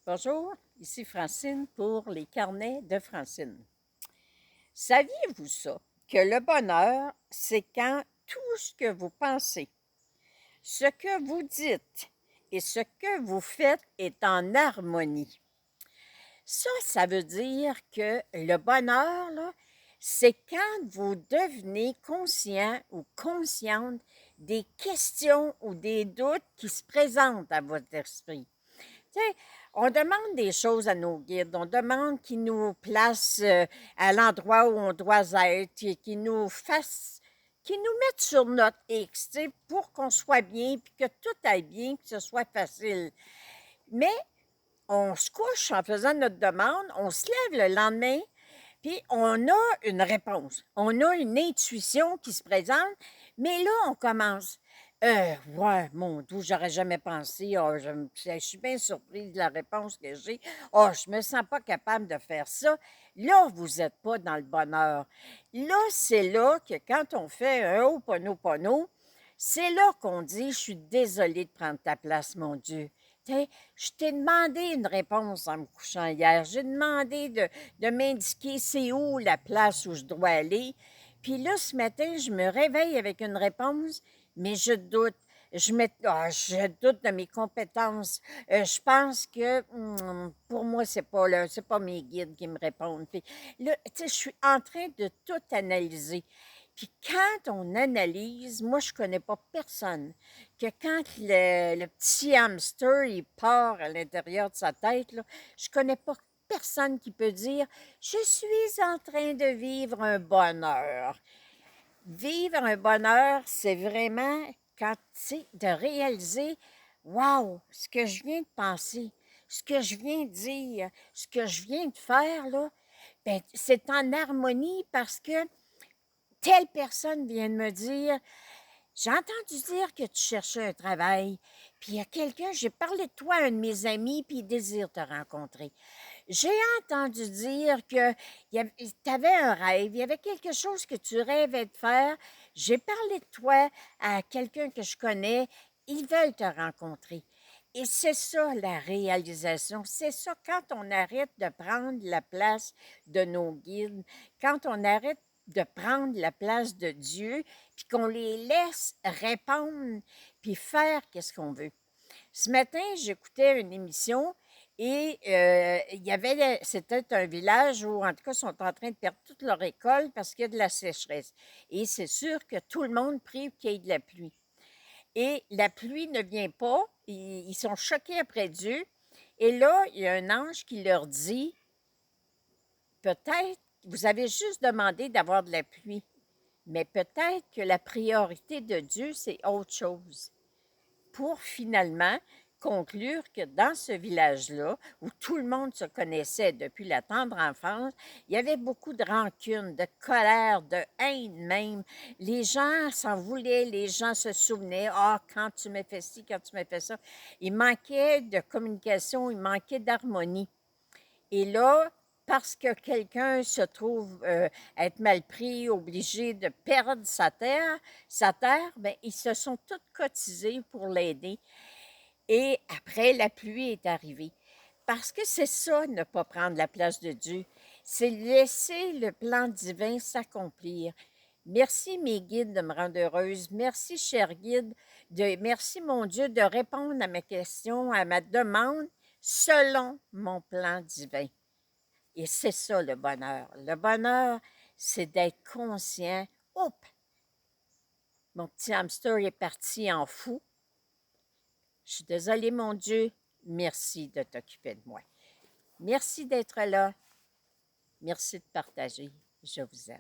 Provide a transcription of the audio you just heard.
Bonjour, ici Francine pour les carnets de Francine. Saviez-vous ça? Que le bonheur, c'est quand tout ce que vous pensez, ce que vous dites et ce que vous faites est en harmonie. Ça veut dire que le bonheur, là, c'est quand vous devenez conscient ou consciente des questions ou des doutes qui se présentent à votre esprit. Tu sais, on demande des choses à nos guides, on demande qu'ils nous placent à l'endroit où on doit être, qu'ils nous fassent, qu'ils nous mettent sur notre X, tu sais, pour qu'on soit bien, puis que tout aille bien, que ce soit facile. Mais on se couche en faisant notre demande, on se lève le lendemain, puis on a une réponse. On a une intuition qui se présente, mais là, on commence. Ouais, mon Dieu, j'aurais jamais pensé. Oh, je suis bien surprise de la réponse que j'ai. Oh, je me sens pas capable de faire ça. Là, vous n'êtes pas dans le bonheur. Là, c'est là que quand on fait un Ho'oponopono, c'est là qu'on dit, je suis désolée de prendre ta place, mon Dieu. T'sais, je t'ai demandé une réponse en me couchant hier. J'ai demandé de m'indiquer c'est où la place où je dois aller. Puis là, ce matin, je me réveille avec une réponse, mais je doute. Je doute de mes compétences. Je pense que pour moi, c'est pas mes guides qui me répondent. Puis là, tu sais, je suis en train de tout analyser. Puis quand on analyse, moi, je connais pas personne que quand le petit hamster, il part à l'intérieur de sa tête, là, je connais pas personne qui peut dire je suis en train de vivre un bonheur. Vivre un bonheur, c'est vraiment quand, tu sais, de réaliser waouh, ce que je viens de penser, ce que je viens de dire, ce que je viens de faire, là, ben, c'est en harmonie parce que telle personne vient de me dire j'ai entendu dire que tu cherchais un travail, puis il y a quelqu'un, j'ai parlé de toi à un de mes amis, puis il désire te rencontrer. J'ai entendu dire que tu avais un rêve, il y avait quelque chose que tu rêvais de faire. J'ai parlé de toi à quelqu'un que je connais, ils veulent te rencontrer. Et c'est ça la réalisation, c'est ça quand on arrête de prendre la place de nos guides, quand on arrête de prendre la place de Dieu, puis qu'on les laisse répondre, puis faire qu'est-ce qu'on veut. Ce matin, j'écoutais une émission et il y avait, c'était un village où, en tout cas, ils sont en train de perdre toute leur école parce qu'il y a de la sécheresse. Et c'est sûr que tout le monde prie qu'il y ait de la pluie. Et la pluie ne vient pas, ils sont choqués après Dieu. Et là, il y a un ange qui leur dit, peut-être, vous avez juste demandé d'avoir de la pluie, mais peut-être que la priorité de Dieu, c'est autre chose. Pour finalement conclure que dans ce village-là, où tout le monde se connaissait depuis la tendre enfance, il y avait beaucoup de rancune, de colère, de haine même. Les gens s'en voulaient, les gens se souvenaient, ah, quand tu m'as fait ci, quand tu m'as fait ça. Il manquait de communication, il manquait d'harmonie. Et là, parce que quelqu'un se trouve être mal pris, obligé de perdre sa terre, bien, ils se sont tous cotisés pour l'aider. Et après, la pluie est arrivée. Parce que c'est ça, ne pas prendre la place de Dieu. C'est laisser le plan divin s'accomplir. Merci, mes guides, de me rendre heureuse. Merci, cher guide. Merci, mon Dieu, de répondre à mes questions, à ma demande, selon mon plan divin. Et c'est ça le bonheur. Le bonheur, c'est d'être conscient. Oups, mon petit hamster est parti en fou. Je suis désolée, mon Dieu. Merci de t'occuper de moi. Merci d'être là. Merci de partager. Je vous aime.